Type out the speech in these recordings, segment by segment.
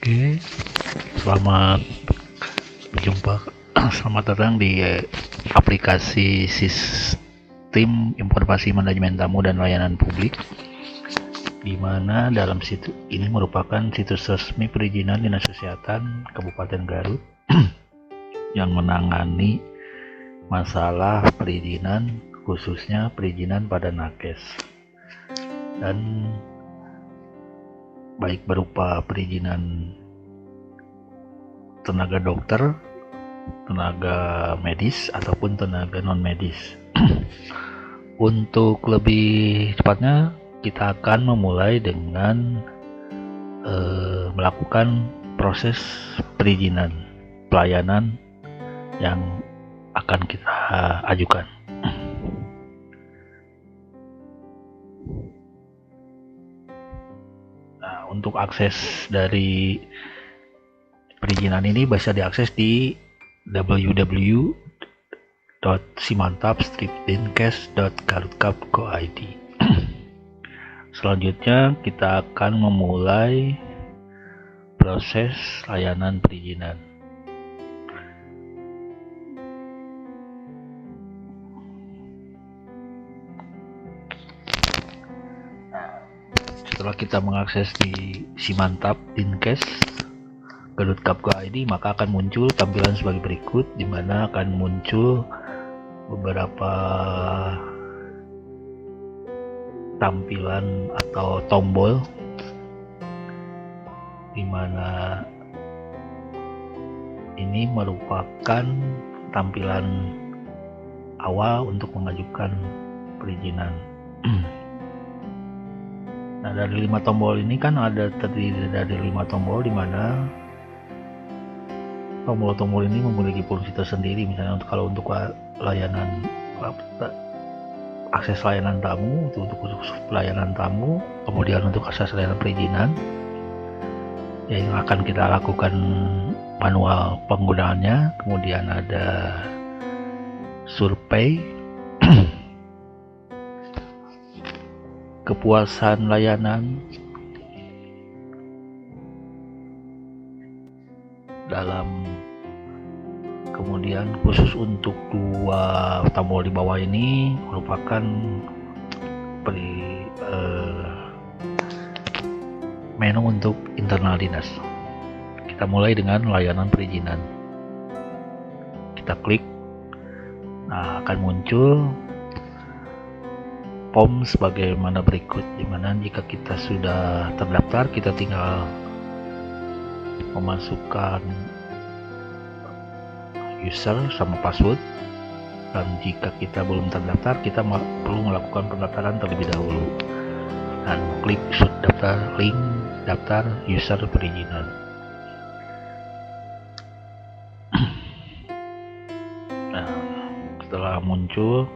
Oke, selamat berjumpa. Selamat datang di aplikasi Sistem Informasi Manajemen Tamu dan Layanan Publik, di mana dalam situs ini merupakan situs resmi perizinan Dinas Kesehatan Kabupaten Garut yang menangani masalah perizinan, khususnya perizinan pada nakes, dan baik berupa perizinan tenaga dokter, tenaga medis, ataupun tenaga non-medis. Untuk lebih cepatnya, kita akan memulai dengan melakukan proses perizinan pelayanan yang akan kita ajukan. Untuk akses dari perizinan ini bisa diakses di www.simantap-dinkes.garutcap.go.id. Selanjutnya kita akan memulai proses layanan perizinan. Setelah kita mengakses di Simantap Dinkes Garutcap.go.id, maka akan muncul tampilan sebagai berikut, di mana akan muncul beberapa tampilan atau tombol, di mana ini merupakan tampilan awal untuk mengajukan perizinan. Nah, dari 5 tombol ini kan terdiri dari 5 tombol, di mana tombol-tombol ini memiliki fungsi tersendiri. Misalnya untuk layanan akses layanan tamu, untuk khusus pelayanan tamu, kemudian untuk akses layanan perizinan yang akan kita lakukan manual penggunaannya, kemudian ada survei, kepuasan layanan, kemudian khusus untuk 2 tombol di bawah ini merupakan menu untuk internal dinas. Kita mulai dengan layanan perizinan. Kita klik, nah akan muncul form sebagaimana berikut, dimana jika kita sudah terdaftar, kita tinggal memasukkan user sama password, dan jika kita belum terdaftar, kita perlu melakukan pendaftaran terlebih dahulu dan klik daftar, link daftar user perizinan. Nah, setelah muncul,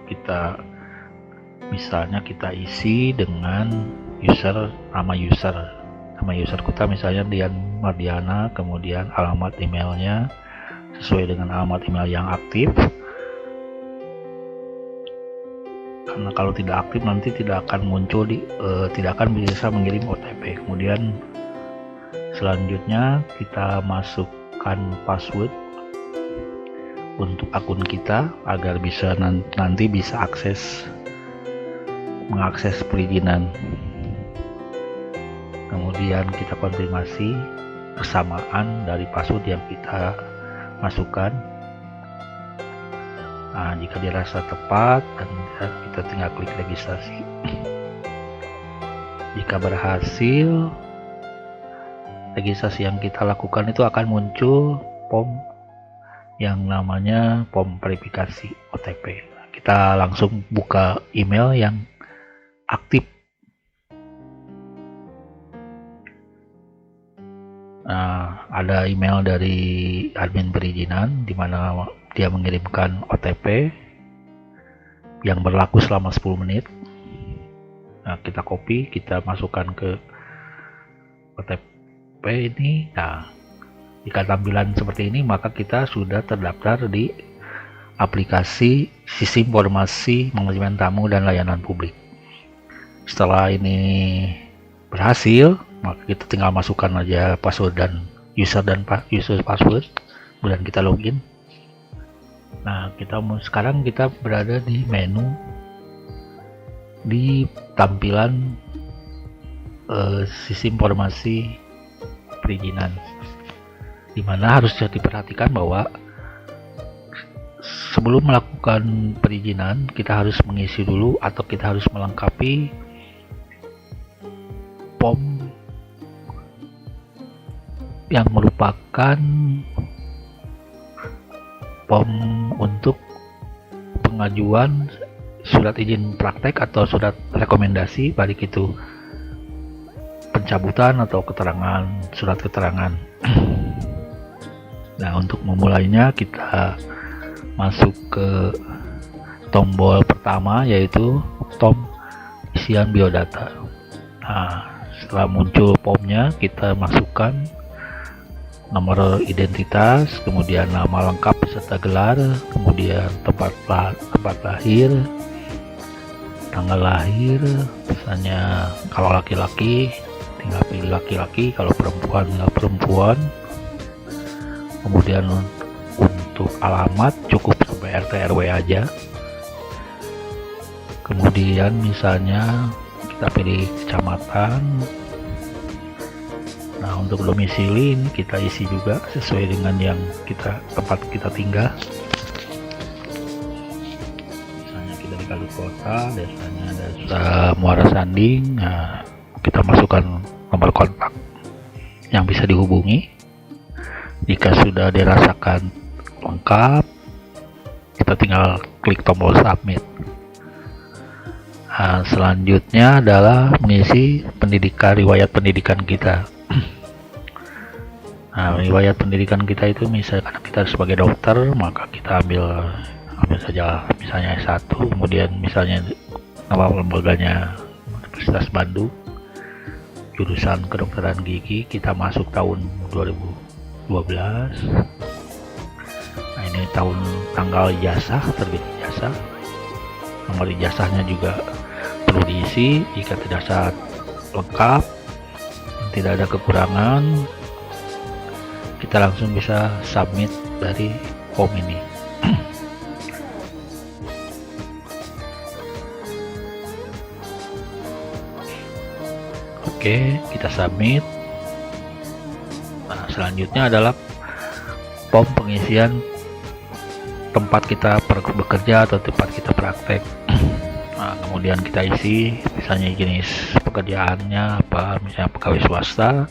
misalnya kita isi dengan nama user kita, misalnya Dian Mardiana, kemudian alamat emailnya sesuai dengan alamat email yang aktif, karena kalau tidak aktif nanti tidak akan muncul tidak akan bisa mengirim OTP. Kemudian selanjutnya kita masukkan password untuk akun kita agar bisa nanti bisa mengakses perizinan. Kemudian kita konfirmasi persamaan dari password yang kita masukkan. Nah, jika dirasa tepat, dan kita tinggal klik registrasi. Jika berhasil, registrasi yang kita lakukan itu akan muncul form yang namanya form verifikasi OTP. Kita langsung buka email yang aktif. Nah, ada email dari admin perizinan, di mana dia mengirimkan OTP yang berlaku selama 10 menit. Nah, kita copy, kita masukkan ke OTP ini. Nah, jika tampilan seperti ini, maka kita sudah terdaftar di aplikasi Sistem Informasi Manajemen Tamu dan Layanan Publik. Setelah ini berhasil, maka kita tinggal masukkan aja password dan user dan user password, kemudian kita login. Nah, sekarang kita berada di menu di tampilan sisi informasi perizinan, dimana harus diperhatikan bahwa sebelum melakukan perizinan kita harus mengisi dulu atau kita harus melengkapi form yang merupakan form untuk pengajuan surat izin praktek atau surat rekomendasi, baik itu pencabutan atau keterangan, surat keterangan. Nah, untuk memulainya kita masuk ke tombol pertama, yaitu tombol isian biodata. Nah, setelah muncul formnya, kita masukkan nomor identitas, kemudian nama lengkap beserta gelar, kemudian tempat lahir, tanggal lahir, misalnya kalau laki-laki tinggal pilih laki-laki, kalau perempuan tinggal perempuan. Kemudian untuk alamat cukup sampai RT RW aja. Kemudian misalnya kita pilih kecamatan. Nah, untuk domisili ini kita isi juga sesuai dengan yang tempat kita tinggal. Misalnya kita di Kali Kota, desanya Desa Muara Sanding. Nah, kita masukkan nomor kontak yang bisa dihubungi. Jika sudah dirasakan lengkap, kita tinggal klik tombol submit. Nah, selanjutnya adalah mengisi riwayat pendidikan kita. Nah, riwayat pendidikan kita itu misalkan kita sebagai dokter, maka kita ambil saja misalnya S1, kemudian misalnya nama lembaganya Universitas Bandung, jurusan kedokteran gigi, kita masuk tahun 2012. Nah, ini tanggal ijazah, terbit ijazah, nomor ijazahnya juga perlu diisi. Jika tidak saat lengkap, tidak ada kekurangan, kita langsung bisa submit dari form ini. Oke, kita submit. Nah, selanjutnya adalah form pengisian tempat kita bekerja atau tempat kita praktek. Nah, kemudian kita isi misalnya jenis pekerjaannya apa, misalnya pegawai swasta.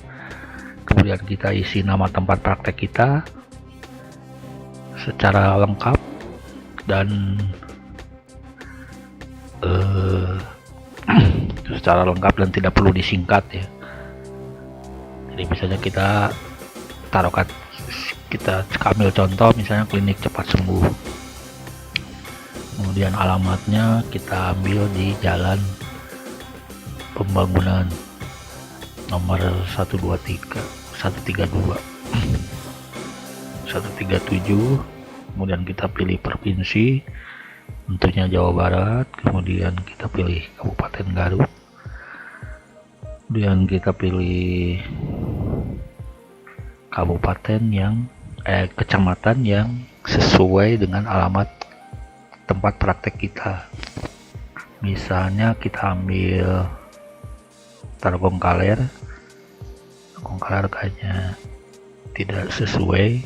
Kemudian kita isi nama tempat praktek kita secara lengkap dan tidak perlu disingkat ya. Jadi misalnya kita ambil contoh misalnya klinik cepat sembuh. Kemudian alamatnya kita ambil di Jalan Pembangunan nomor 132, 137. Kemudian kita pilih provinsi, tentunya Jawa Barat. Kemudian kita pilih Kabupaten Garut. Kemudian kita pilih kecamatan yang sesuai dengan alamat tempat praktek kita. Misalnya kita ambil Tarogong Kaler kayaknya tidak sesuai,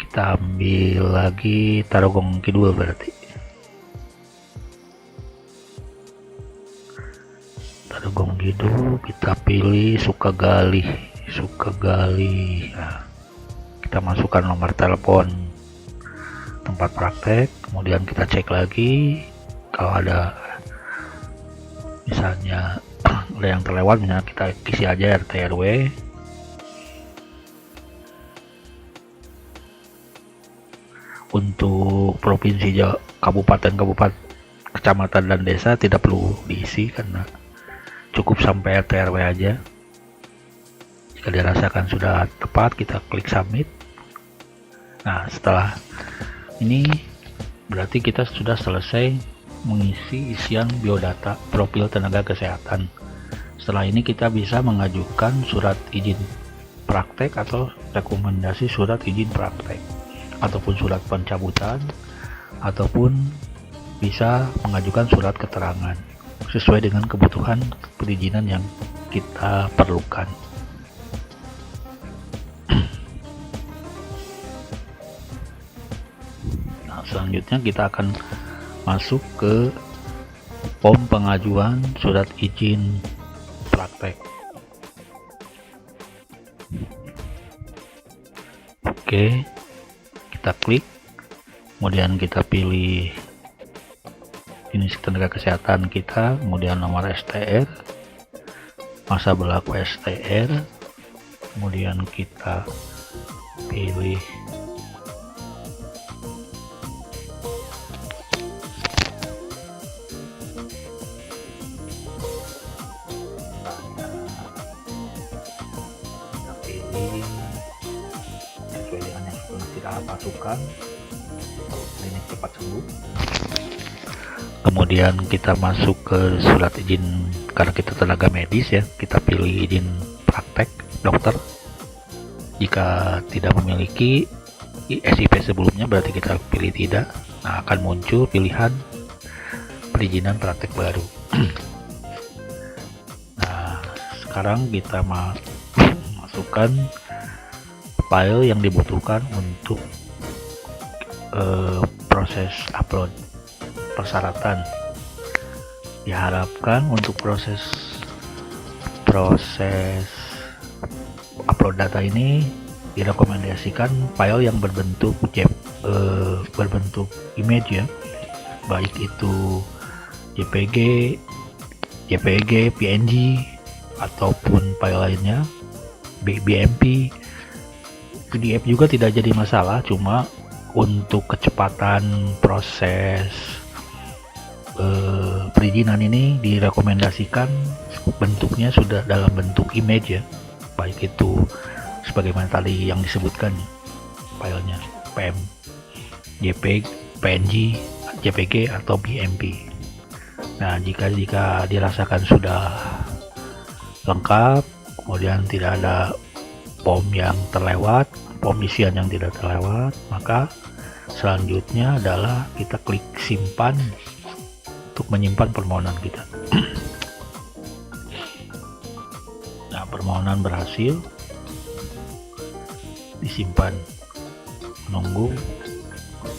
kita ambil lagi Tarogong Kidul, berarti Tarogong Kidul kita pilih Sukagali. Nah, kita masukkan nomor telepon tempat praktek, kemudian kita cek lagi kalau ada misalnya ada yang terlewat, misalnya kita isi aja RT RW. Untuk provinsi kabupaten, kecamatan dan desa tidak perlu diisi karena cukup sampai RT RW aja. Jika dirasakan sudah tepat, kita klik submit. Nah, setelah ini berarti kita sudah selesai mengisi isian biodata profil tenaga kesehatan. Setelah ini kita bisa mengajukan surat izin praktek atau rekomendasi surat izin praktek, ataupun surat pencabutan, ataupun bisa mengajukan surat keterangan sesuai dengan kebutuhan perizinan yang kita perlukan. Nah, selanjutnya kita akan masuk ke form pengajuan surat izin praktek. Oke, kita klik, kemudian kita pilih jenis tenaga kesehatan kita, kemudian nomor STR, masa berlaku STR, kemudian kita pilih sesuai dengan yang sudah kita masukkan, klinik cepat sembuh. Kemudian kita masuk ke surat izin, karena kita tenaga medis ya, kita pilih izin praktek dokter. Jika tidak memiliki SIP sebelumnya berarti kita pilih tidak. Nah, akan muncul pilihan perizinan praktek baru. Nah, sekarang kita masukkan file yang dibutuhkan untuk proses upload. Persyaratan diharapkan untuk proses upload data ini direkomendasikan file yang berbentuk image ya, baik itu JPG, PNG ataupun file lainnya, BMP, PDF juga tidak jadi masalah. Cuma untuk kecepatan proses perizinan ini direkomendasikan bentuknya sudah dalam bentuk image ya, baik itu sebagaimana tadi yang disebutkan filenya PM, JPG, PNG, JPG atau BMP. Nah, jika dirasakan sudah lengkap, kemudian tidak ada form yang terlewat, form isian yang tidak terlewat, maka selanjutnya adalah kita klik simpan untuk menyimpan permohonan kita. Nah, permohonan berhasil disimpan, menunggu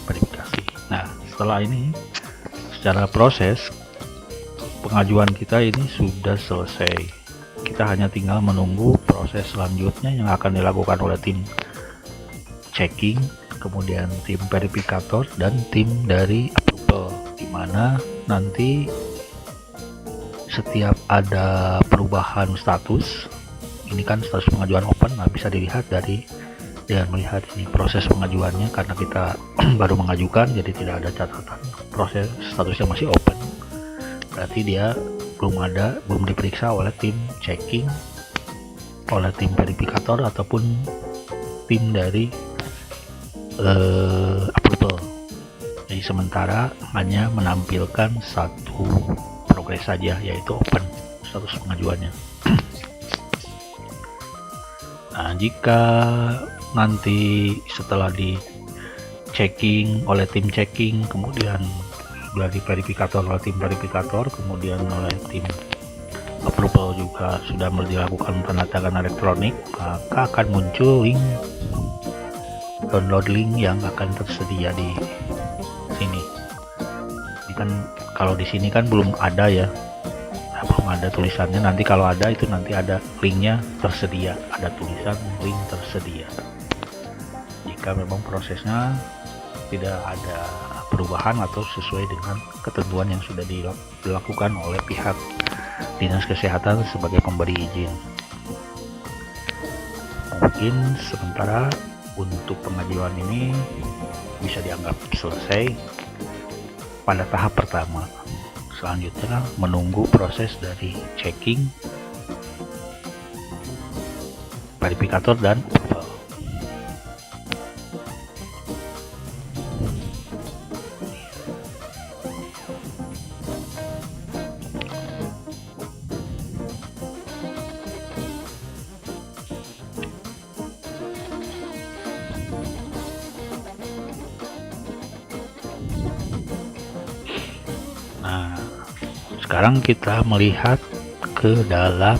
verifikasi. Nah, setelah ini secara proses pengajuan kita ini sudah selesai. Kita hanya tinggal menunggu proses selanjutnya yang akan dilakukan oleh tim checking, kemudian tim verifikator dan tim dari approval, di mana nanti setiap ada perubahan status, ini kan status pengajuan open, nah bisa dilihat dengan melihat ini proses pengajuannya, karena kita baru mengajukan jadi tidak ada catatan proses statusnya masih open, berarti dia belum diperiksa oleh tim checking, oleh tim verifikator ataupun tim dari approval. Jadi sementara hanya menampilkan satu progres saja, yaitu open status pengajuannya. Nah, jika nanti setelah di checking oleh tim checking, kemudian dari verifikator oleh tim verifikator, kemudian oleh tim approval juga sudah dilakukan tanda tangan elektronik, maka akan muncul link, download link yang akan tersedia di sini. Ini kan kalau di sini kan belum ada ya, belum ada tulisannya. Nanti kalau ada itu nanti ada linknya tersedia, ada tulisan link tersedia. Jika memang prosesnya tidak ada perubahan atau sesuai dengan ketentuan yang sudah dilakukan oleh pihak Dinas Kesehatan sebagai pemberi izin. Mungkin sementara untuk pengajuan ini bisa dianggap selesai pada tahap pertama. Selanjutnya menunggu proses dari checking, verifikator dan approval. sekarang kita melihat ke dalam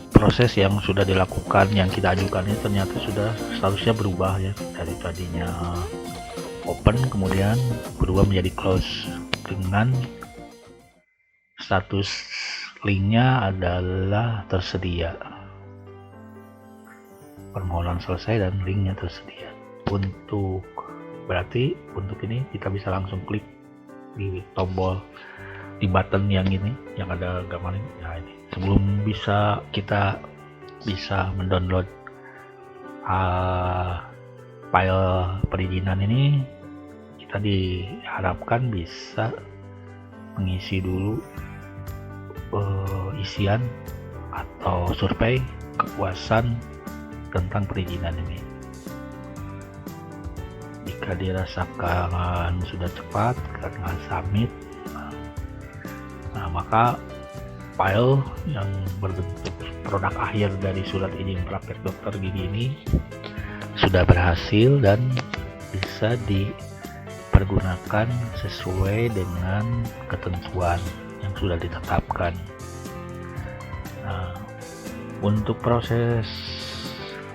proses yang sudah dilakukan, yang kita ajukan ini ternyata sudah statusnya berubah ya, dari tadinya open kemudian berubah menjadi close dengan status linknya adalah tersedia. Permohonan selesai dan linknya tersedia. Berarti untuk ini kita bisa langsung klik di tombol, di button yang ini yang ada gambar ini. Nah, ini sebelum kita bisa mendownload file perizinan ini, kita diharapkan bisa mengisi dulu isian atau survei kepuasan tentang perizinan ini. Jika dirasakan sudah cepat karena submit, maka file yang berbentuk produk akhir dari surat izin praktek dokter gigi ini sudah berhasil dan bisa dipergunakan sesuai dengan ketentuan yang sudah ditetapkan. Nah, untuk proses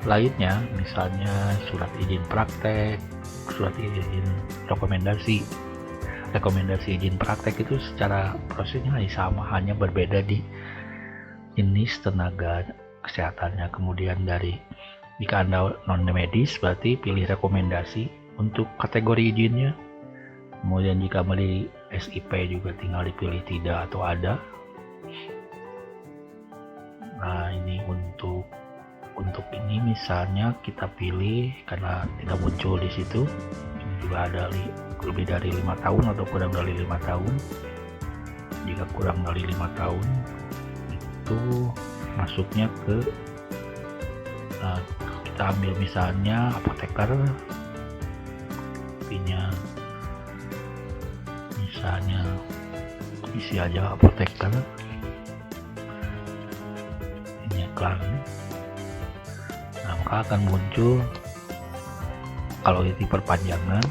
lainnya, misalnya surat izin praktek, surat izin rekomendasi izin praktek, itu secara prosesnya sama, hanya berbeda di jenis tenaga kesehatannya. Kemudian jika Anda non medis berarti pilih rekomendasi untuk kategori izinnya. Kemudian jika beli SIP juga tinggal dipilih tidak atau ada. Nah, ini untuk ini misalnya kita pilih karena tidak muncul di situ. Ini juga ada lebih dari 5 tahun atau kurang dari 5 tahun. Jika kurang dari 5 tahun itu masuknya ke kita ambil misalnya apoteker, pinya misalnya isi aja apoteker, ini iklan. Nah, maka akan muncul kalau ini perpanjangan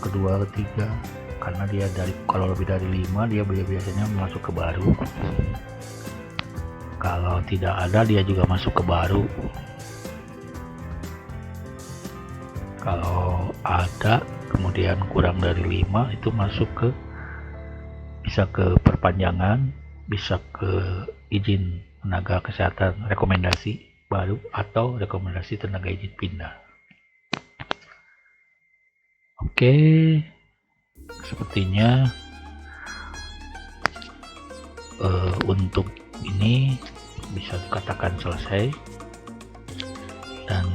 kedua, ketiga, karena dia kalau lebih dari 5 dia biasanya masuk ke baru. Kalau tidak ada dia juga masuk ke baru. Kalau ada kemudian kurang dari 5 itu bisa ke perpanjangan, bisa ke izin tenaga kesehatan rekomendasi baru atau rekomendasi tenaga izin pindah. Oke, sepertinya untuk ini bisa dikatakan selesai. Dan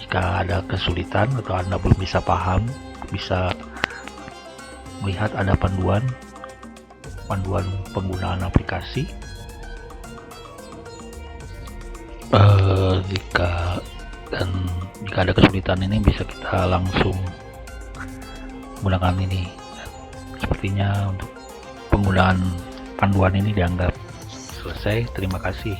jika ada kesulitan atau Anda belum bisa paham, bisa melihat ada panduan penggunaan aplikasi. Jika ada kesulitan ini bisa kita langsung menggunakan ini. Sepertinya untuk penggunaan panduan ini dianggap selesai. Terima kasih.